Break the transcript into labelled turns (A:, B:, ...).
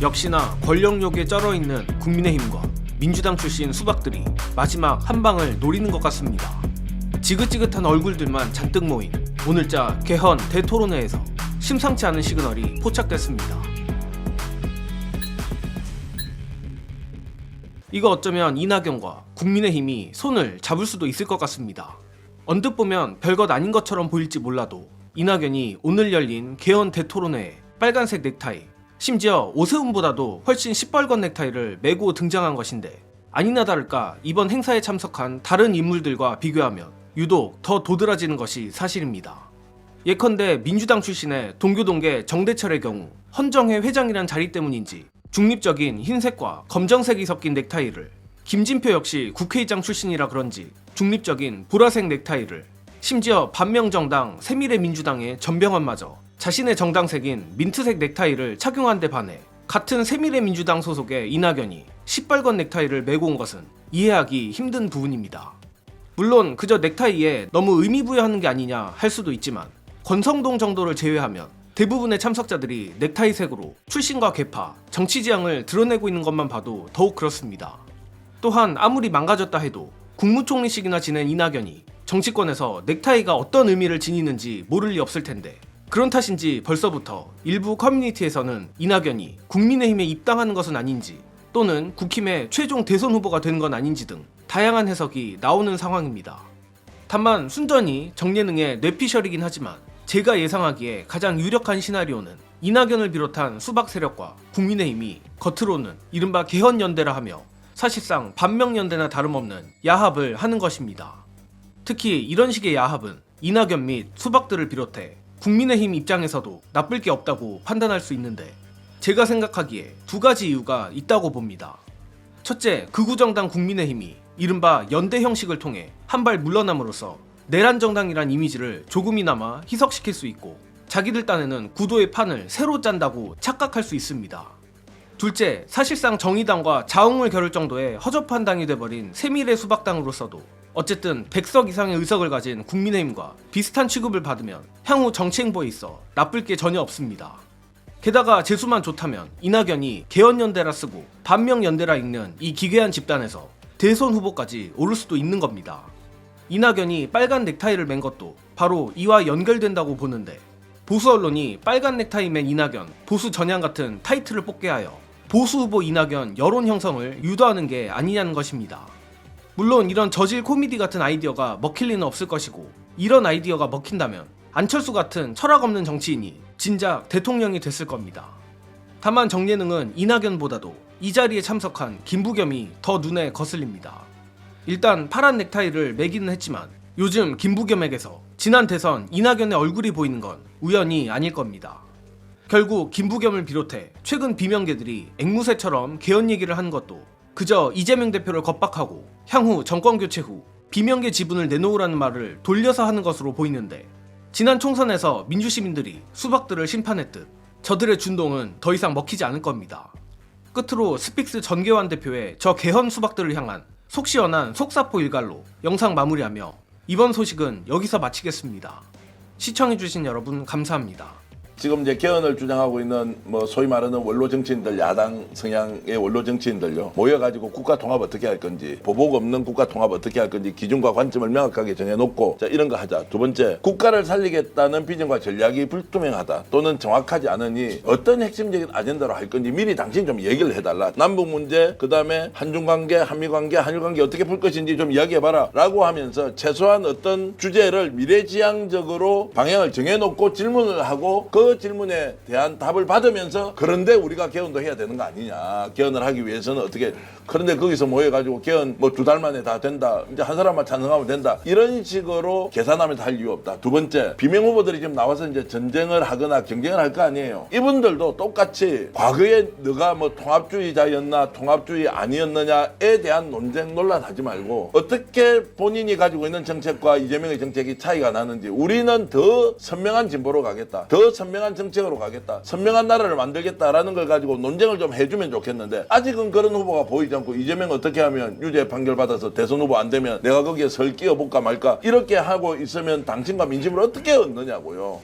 A: 역시나 권력욕에 쩔어있는 국민의힘과 민주당 출신 수박들이 마지막 한 방을 노리는 것 같습니다. 지긋지긋한 얼굴들만 잔뜩 모인 오늘자 개헌 대토론회에서 심상치 않은 시그널이 포착됐습니다. 이거 어쩌면 이낙연과 국민의힘이 손을 잡을 수도 있을 것 같습니다. 언뜻 보면 별것 아닌 것처럼 보일지 몰라도 이낙연이 오늘 열린 개헌 대토론회에 빨간색 넥타이, 심지어 오세훈보다도 훨씬 시뻘건 넥타이를 메고 등장한 것인데, 아니나 다를까 이번 행사에 참석한 다른 인물들과 비교하면 유독 더 도드라지는 것이 사실입니다. 예컨대 민주당 출신의 동교동계 정대철의 경우 헌정회 회장이란 자리 때문인지 중립적인 흰색과 검정색이 섞인 넥타이를, 김진표 역시 국회의장 출신이라 그런지 중립적인 보라색 넥타이를, 심지어 반명정당 새미래민주당의 전병헌마저 자신의 정당색인 민트색 넥타이를 착용한 데 반해 같은 새미래민주당 소속의 이낙연이 시뻘건 넥타이를 메고 온 것은 이해하기 힘든 부분입니다. 물론 그저 넥타이에 너무 의미 부여하는 게 아니냐 할 수도 있지만, 권성동 정도를 제외하면 대부분의 참석자들이 넥타이색으로 출신과 계파, 정치 지향을 드러내고 있는 것만 봐도 더욱 그렇습니다. 또한 아무리 망가졌다 해도 국무총리직이나 지낸 이낙연이 정치권에서 넥타이가 어떤 의미를 지니는지 모를 리 없을 텐데, 그런 탓인지 벌써부터 일부 커뮤니티에서는 이낙연이 국민의힘에 입당하는 것은 아닌지, 또는 국힘의 최종 대선 후보가 되는 건 아닌지 등 다양한 해석이 나오는 상황입니다. 다만 순전히 정예능의 뇌피셜이긴 하지만 제가 예상하기에 가장 유력한 시나리오는 이낙연을 비롯한 수박 세력과 국민의힘이 겉으로는 이른바 개헌연대라 하며 사실상 반명연대나 다름없는 야합을 하는 것입니다. 특히 이런 식의 야합은 이낙연 및 수박들을 비롯해 국민의힘 입장에서도 나쁠 게 없다고 판단할 수 있는데, 제가 생각하기에 두 가지 이유가 있다고 봅니다. 첫째, 극우정당 국민의힘이 이른바 연대 형식을 통해 한 발 물러남으로써 내란 정당이란 이미지를 조금이나마 희석시킬 수 있고, 자기들 딴에는 구도의 판을 새로 짠다고 착각할 수 있습니다. 둘째, 사실상 정의당과 자웅을 겨룰 정도의 허접한 당이 돼버린 새미래 수박당으로서도 어쨌든 100석 이상의 의석을 가진 국민의힘과 비슷한 취급을 받으면 향후 정치 행보에 있어 나쁠 게 전혀 없습니다. 게다가 재수만 좋다면 이낙연이 개헌연대라 쓰고 반명연대라 읽는 이 기괴한 집단에서 대선 후보까지 오를 수도 있는 겁니다. 이낙연이 빨간 넥타이를 맨 것도 바로 이와 연결된다고 보는데, 보수 언론이 빨간 넥타이 맨 이낙연 보수 전향 같은 타이틀을 뽑게 하여 보수 후보 이낙연 여론 형성을 유도하는 게 아니냐는 것입니다. 물론 이런 저질 코미디 같은 아이디어가 먹힐 리는 없을 것이고, 이런 아이디어가 먹힌다면 안철수 같은 철학 없는 정치인이 진작 대통령이 됐을 겁니다. 다만 정예능은 이낙연보다도 이 자리에 참석한 김부겸이 더 눈에 거슬립니다. 일단 파란 넥타이를 매기는 했지만 요즘 김부겸에게서 지난 대선 이낙연의 얼굴이 보이는 건 우연이 아닐 겁니다. 결국 김부겸을 비롯해 최근 비명계들이 앵무새처럼 개헌 얘기를 하는 것도 그저 이재명 대표를 겁박하고 향후 정권교체 후 비명계 지분을 내놓으라는 말을 돌려서 하는 것으로 보이는데, 지난 총선에서 민주시민들이 수박들을 심판했듯 저들의 준동은 더 이상 먹히지 않을 겁니다. 끝으로 스픽스 전계환 대표의 저 개헌 수박들을 향한 속 시원한 속사포 일갈로 영상 마무리하며 이번 소식은 여기서 마치겠습니다. 시청해주신 여러분 감사합니다.
B: 지금 이제 개헌을 주장하고 있는 소위 말하는 원로 정치인들, 야당 성향의 원로 정치인들요, 모여가지고 국가 통합 어떻게 할 건지, 보복 없는 국가 통합 어떻게 할 건지 기준과 관점을 명확하게 정해놓고, 자, 이런 거 하자. 두 번째, 국가를 살리겠다는 비전과 전략이 불투명하다 또는 정확하지 않으니 어떤 핵심적인 아젠다로 할 건지 미리 당신 좀 얘기를 해달라. 남북 문제, 그 다음에 한중 관계, 한미 관계, 한일 관계 어떻게 풀 것인지 좀 이야기해봐라 라고 하면서 최소한 어떤 주제를 미래지향적으로 방향을 정해놓고 질문을 하고, 그 질문에 대한 답을 받으면서 그런데 우리가 개헌도 해야 되는 거 아니냐, 개헌을 하기 위해서는 어떻게, 그런데 거기서 모여가지고 개헌 2달 만에 다 된다, 이제 한 사람만 찬성하면 된다, 이런 식으로 계산하면서 할 이유 없다. 두 번째, 비명 후보들이 지금 나와서 이제 전쟁을 하거나 경쟁을 할 거 아니에요. 이분들도 똑같이 과거에 너가 통합주의자였나 통합주의 아니었느냐에 대한 논쟁 논란하지 말고, 어떻게 본인이 가지고 있는 정책과 이재명의 정책이 차이가 나는지, 우리는 더 선명한 진보로 가겠다, 더 선명한 정책으로 가겠다, 선명한 나라를 만들겠다라는 걸 가지고 논쟁을 좀 해주면 좋겠는데, 아직은 그런 후보가 보이지 않고 이재명 어떻게 하면 유죄 판결 받아서 대선 후보 안 되면 내가 거기에 설 끼워볼까 말까 이렇게 하고 있으면 당신과 민심을 어떻게 얻느냐고요.